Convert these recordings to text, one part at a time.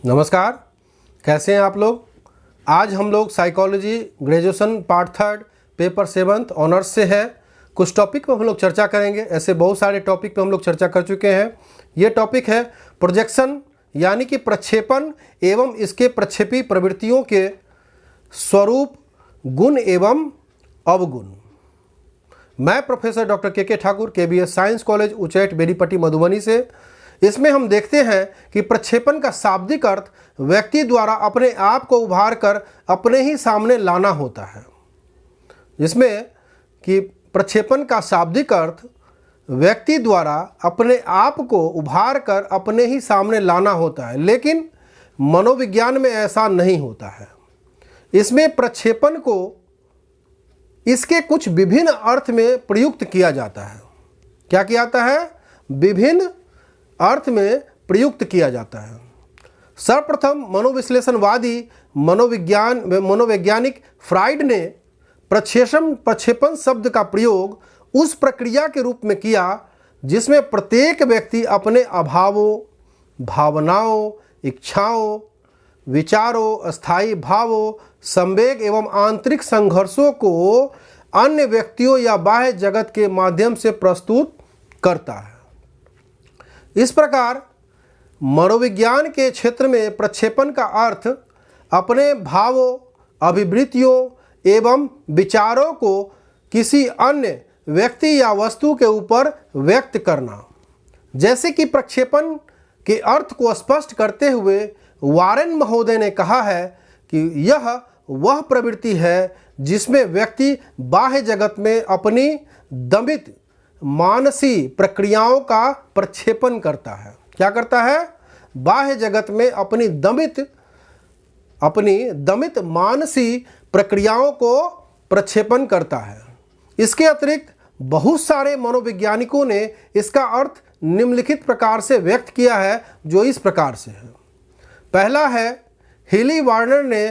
नमस्कार, कैसे हैं आप लोग। आज हम लोग psychology graduation part 3 paper 7 honours से है। कुछ टॉपिक पर हम लोग चर्चा करेंगे। ऐसे बहुत सारे टॉपिक पर हम लोग चर्चा कर चुके हैं। ये टॉपिक है प्रोजेक्शन यानी कि प्रक्षेपण एवं इसके प्रक्षेपी प्रवृत्तियों के स्वरूप, गुण एवं अवगुण। मैं प्रोफेसर डॉक्टर के Thakur KBS science college Uchaith Benipatti Madhubani से। इसमें हम देखते हैं कि प्रक्षेपण का शाब्दिक अर्थ व्यक्ति द्वारा अपने आप को उभार कर अपने ही सामने लाना होता है। जिसमें कि प्रक्षेपण का शाब्दिक अर्थ व्यक्ति द्वारा अपने आप को उभार कर अपने ही सामने लाना होता है, लेकिन मनोविज्ञान में ऐसा नहीं होता है। इसमें प्रक्षेपण को इसके कुछ विभिन्न अर्थ में प्रयुक्त किया जाता है। क्या किया जाता है? विभिन्न अर्थ में प्रयुक्त किया जाता है। सर्वप्रथम मनोविश्लेषणवादी मनोवैज्ञानिक फ्राइड ने प्रक्षेपण शब्द का प्रयोग उस प्रक्रिया के रूप में किया जिसमें प्रत्येक व्यक्ति अपने अभावों, भावनाओं, इच्छाओं, विचारों, अस्थायी भावों, संवेग एवं आंतरिक संघर्षों को अन्य व्यक्तियों या बाह्य जगत के माध्यम से प्रस्तुत करता है। इस प्रकार मनोविज्ञान के क्षेत्र में प्रक्षेपण का अर्थ अपने भावों, अभिवृत्तियों एवं विचारों को किसी अन्य व्यक्ति या वस्तु के ऊपर व्यक्त करना। जैसे कि प्रक्षेपण के अर्थ को स्पष्ट करते हुए वारेन महोदय ने कहा है कि यह वह प्रवृत्ति है जिसमें व्यक्ति बाह्य जगत में अपनी दमित मानसी प्रक्रियाओं का प्रक्षेपण करता है। क्या करता है? बाह्य जगत में अपनी दमित मानसी प्रक्रियाओं को प्रक्षेपण करता है। इसके अतिरिक्त बहुत सारे मनोवैज्ञानिकों ने इसका अर्थ निम्नलिखित प्रकार से व्यक्त किया है, जो इस प्रकार से है। पहला है, हिली ब्रानर ने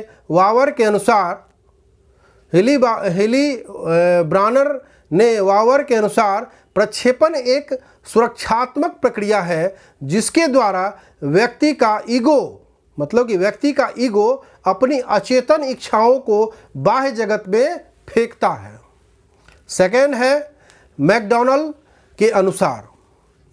वावर के अनुसार प्रक्षेपण एक सुरक्षात्मक प्रक्रिया है जिसके द्वारा व्यक्ति का ईगो अपनी अचेतन इच्छाओं को बाह्य जगत में फेंकता है। सेकेंड है, मैकडॉनल्ड के अनुसार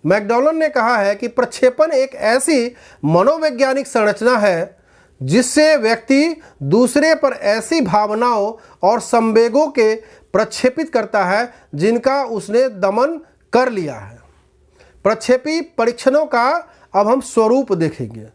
मैकडॉनल्ड ने कहा है कि प्रक्षेपण एक ऐसी मनोवैज्ञानिक संरचना है जिससे व्यक्ति दूसरे पर ऐसी भावनाओं और संवेगों के प्रक्षेपित करता है जिनका उसने दमन कर लिया है। प्रक्षेपी परीक्षणों का अब हम स्वरूप देखेंगे।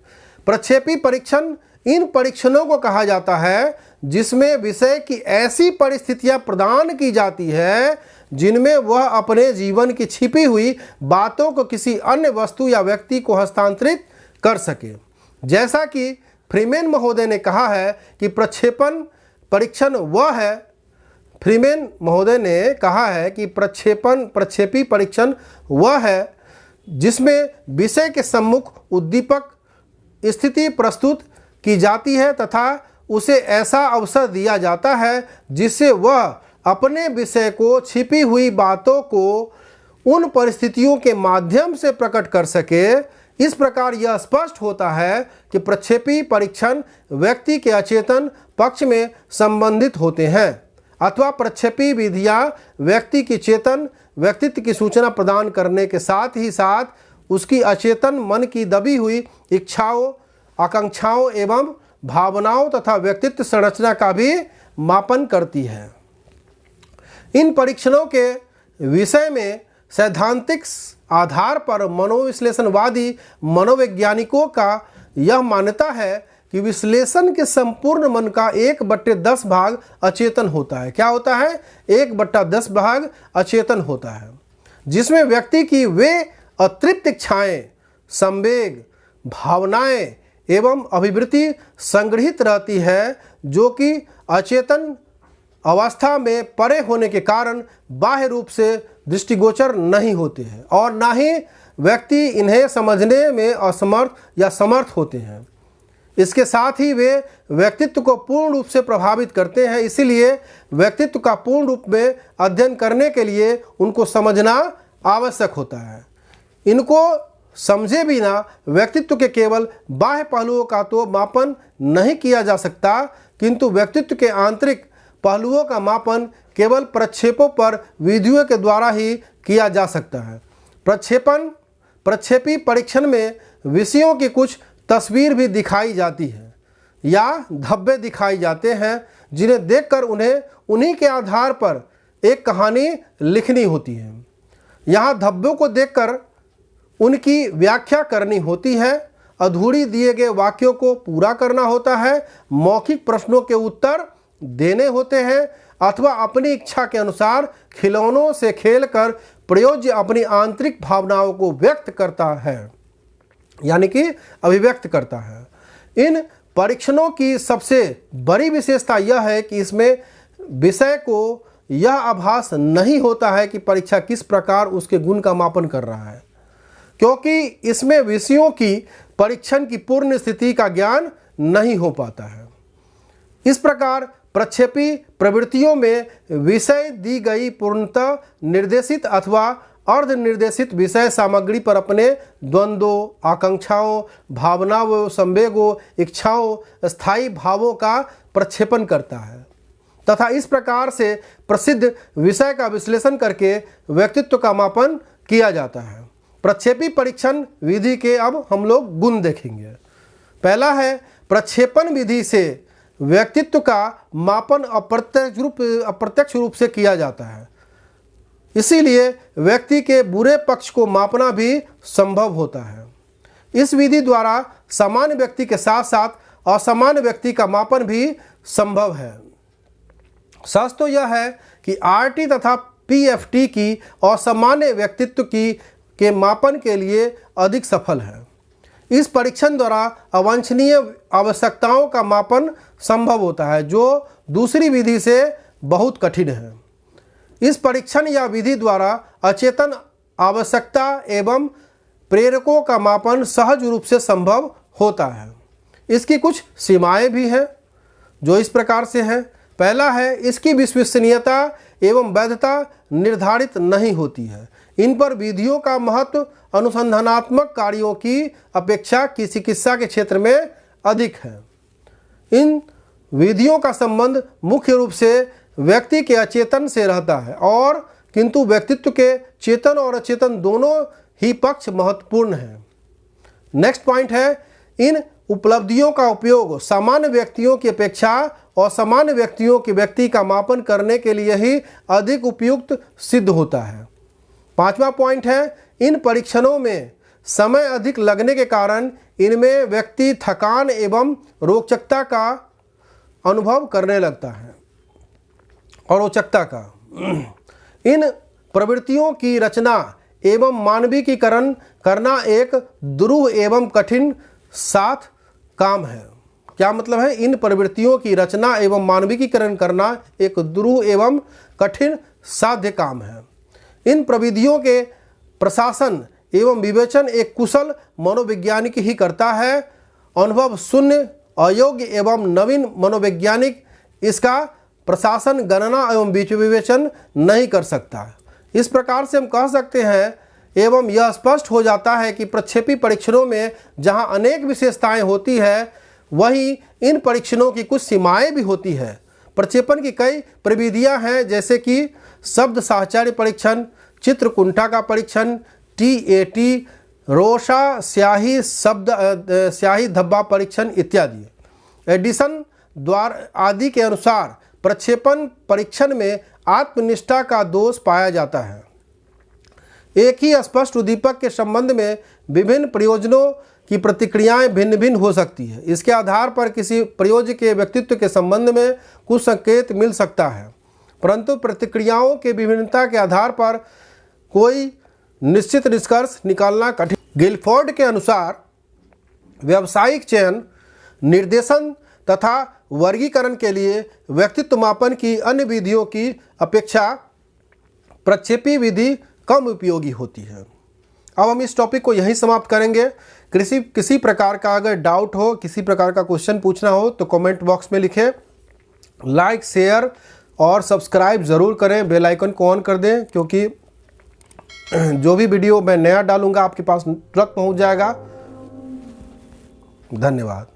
प्रक्षेपी परीक्षण इन परीक्षणों को कहा जाता है जिसमें विषय की ऐसी परिस्थितियां प्रदान की जाती है जिनमें वह अपने जीवन की छिपी हुई बातों को किसी अन्य वस्तु या व्यक्ति को हस्तांतरित कर सके। जैसा कि फ्रीमेन महोदय ने कहा है कि प्रक्षेपी परीक्षण वह है जिसमें विषय के सम्मुख उद्दीपक स्थिति प्रस्तुत की जाती है तथा उसे ऐसा अवसर दिया जाता है जिससे वह अपने विषय को छिपी हुई बातों को उन परिस्थितियों के माध्यम से प्रकट कर सके। इस प्रकार यह स्पष्ट होता है कि प्रक्षेपी परीक्षण व्यक्ति के अचेतन पक्ष में संबंधित होते हैं अथवा प्रक्षेपी विधियां व्यक्ति की चेतन व्यक्तित्व की सूचना प्रदान करने के साथ ही साथ उसकी अचेतन मन की दबी हुई इच्छाओं, आकांक्षाओं एवं भावनाओं तथा व्यक्तित्व संरचना का भी मापन करती है। इन परीक्षणों के विषय में सैद्धांतिक आधार पर मनोविश्लेषणवादी मनोवैज्ञानिकों का यह मान्यता है कि विश्लेषण के संपूर्ण मन का 1/10 भाग अचेतन होता है। क्या होता है? 1/10 भाग अचेतन होता है, जिसमें व्यक्ति की वे अतृप्त इच्छाएं, संवेग, भावनाएं एवं अभिवृत्ति संग्रहित रहती है जो कि अचेतन अवस्था में परे होने के कारण बाह्य रूप से दृष्टिगोचर नहीं होते हैं और ना ही व्यक्ति इन्हें समझने में असमर्थ या समर्थ होते हैं। इसके साथ ही वे व्यक्तित्व को पूर्ण रूप से प्रभावित करते हैं। इसीलिए व्यक्तित्व का पूर्ण रूप में अध्ययन करने के लिए उनको समझना आवश्यक होता है। इनको समझे बिना व्यक्तित्व के केवल बाह्य पहलुओं का तो मापन नहीं किया जा सकता, किंतु व्यक्तित्व के आंतरिक पहलुओं का मापन केवल प्रक्षेपों पर विधियों के द्वारा ही किया जा सकता है। प्रक्षेपी परीक्षण में विषयों की कुछ तस्वीर भी दिखाई जाती है या धब्बे दिखाई जाते हैं, जिन्हें देखकर उन्हें उन्हीं के आधार पर एक कहानी लिखनी होती है। यहाँ धब्बों को देखकर उनकी व्याख्या करनी होती है, अधूरी दिए गए वाक्यों को पूरा करना होता है, मौखिक प्रश्नों के उत्तर देने होते हैं, अथवा अपनी इच्छा के अनुसार खिलौनों से खेलकर प्रयोज्य अपनी आंतरिक भावनाओं को व्यक्त करता है, यानी कि अभिव्यक्त करता है। इन परीक्षणों की सबसे बड़ी विशेषता यह है कि इसमें विषय को यह आभास नहीं होता है कि परीक्षा किस प्रकार उसके गुण का मापन कर रहा है, क्योंकि इसमें विषयों की परीक्षण की पूर्ण स्थिति का ज्ञान नहीं हो पाता है। इस प्रकार प्रक्षेपी प्रवृत्तियों में विषय दी गई पूर्णतः निर्देशित अथवा अर्ध निर्देशित विषय सामग्री पर अपने द्वंद्वों, आकांक्षाओं, भावनाओं, संवेगों, इच्छाओं, स्थायी भावों का प्रक्षेपण करता है तथा इस प्रकार से प्रसिद्ध विषय का विश्लेषण करके व्यक्तित्व का मापन किया जाता है। प्रक्षेपी परीक्षण विधि के अब हम लोग गुण देखेंगे। पहला है, प्रक्षेपण विधि से व्यक्तित्व का मापन अप्रत्यक्ष रूप से किया जाता है, इसीलिए व्यक्ति के बुरे पक्ष को मापना भी संभव होता है। इस विधि द्वारा सामान्य व्यक्ति के साथ साथ असामान्य व्यक्ति का मापन भी संभव है। सच तो यह है कि आरटी तथा पीएफटी की असामान्य व्यक्तित्व के मापन के लिए अधिक सफल है। इस परीक्षण द्वारा अवांछनीय आवश्यकताओं का मापन संभव होता है, जो दूसरी विधि से बहुत कठिन है। इस परीक्षण या विधि द्वारा अचेतन आवश्यकता एवं प्रेरकों का मापन सहज रूप से संभव होता है। इसकी कुछ सीमाएं भी हैं जो इस प्रकार से हैं। पहला है, इसकी विश्वसनीयता एवं वैधता निर्धारित नहीं होती है। इन पर विधियों का महत्व अनुसंधानात्मक कार्यों की अपेक्षा की चिकित्सा के क्षेत्र में अधिक है। इन विधियों का संबंध मुख्य रूप से व्यक्ति के अचेतन से रहता है, और किंतु व्यक्तित्व के चेतन और अचेतन दोनों ही पक्ष महत्वपूर्ण हैं। नेक्स्ट पॉइंट है, इन उपलब्धियों का उपयोग सामान्य व्यक्तियों की अपेक्षा और सामान्य व्यक्तियों के व्यक्ति का मापन करने के लिए ही अधिक उपयुक्त सिद्ध होता है। पांचवा पॉइंट है, इन परीक्षणों में समय अधिक लगने के कारण इनमें व्यक्ति थकान एवं रोचकता का अनुभव करने लगता है और रोचकता का। इन प्रवृत्तियों की रचना एवं मानविकीकरण करना एक दुरूह एवं कठिन साथ काम है। क्या मतलब है? इन प्रवृत्तियों की रचना एवं मानविकीकरण करना एक दुरूह एवं कठिन साध्य काम है। इन प्रविधियों के प्रशासन एवं विवेचन एक कुशल मनोवैज्ञानिक ही करता है। अनुभव शून्य, अयोग्य एवं नवीन मनोवैज्ञानिक इसका प्रशासन, गणना एवं विवेचन नहीं कर सकता। इस प्रकार से हम कह सकते हैं एवं यह स्पष्ट हो जाता है कि प्रक्षेपी परीक्षणों में जहां अनेक विशेषताएं होती है, वहीं इन परीक्षणों की कुछ सीमाएं भी होती है। प्रक्षेपण की कई प्रविधियां हैं, जैसे कि शब्द साहचर्य परीक्षण, चित्रकुंठा का परीक्षण, TAT, रोशा स्याही धब्बा परीक्षण इत्यादि। एडिसन द्वार आदि के अनुसार प्रक्षेपण परीक्षण में आत्मनिष्ठा का दोष पाया जाता है। एक ही स्पष्ट उद्दीपक के संबंध में विभिन्न प्रयोजनों की प्रतिक्रियाएं भिन्न भिन्न हो सकती है। इसके आधार पर किसी प्रयोज्य के व्यक्तित्व के संबंध में कुछ संकेत मिल सकता है, परंतु प्रतिक्रियाओं के विभिन्नता के आधार पर कोई निश्चित निष्कर्ष निकालना कठिन। गिलफोर्ड के अनुसार व्यावसायिक चयन, निर्देशन तथा वर्गीकरण के लिए व्यक्तित्व मापन की अन्य विधियों की अपेक्षा प्रक्षेपी विधि कम उपयोगी होती है। अब हम इस टॉपिक को यहीं समाप्त करेंगे। किसी प्रकार का अगर डाउट हो, किसी प्रकार का क्वेश्चन पूछना हो तो कमेंट बॉक्स में लिखें। लाइक, शेयर और सब्सक्राइब ज़रूर करें, बेल आइकन को ऑन कर दें, क्योंकि जो भी वीडियो मैं नया डालूंगा आपके पास तुरंत पहुंच जाएगा। धन्यवाद।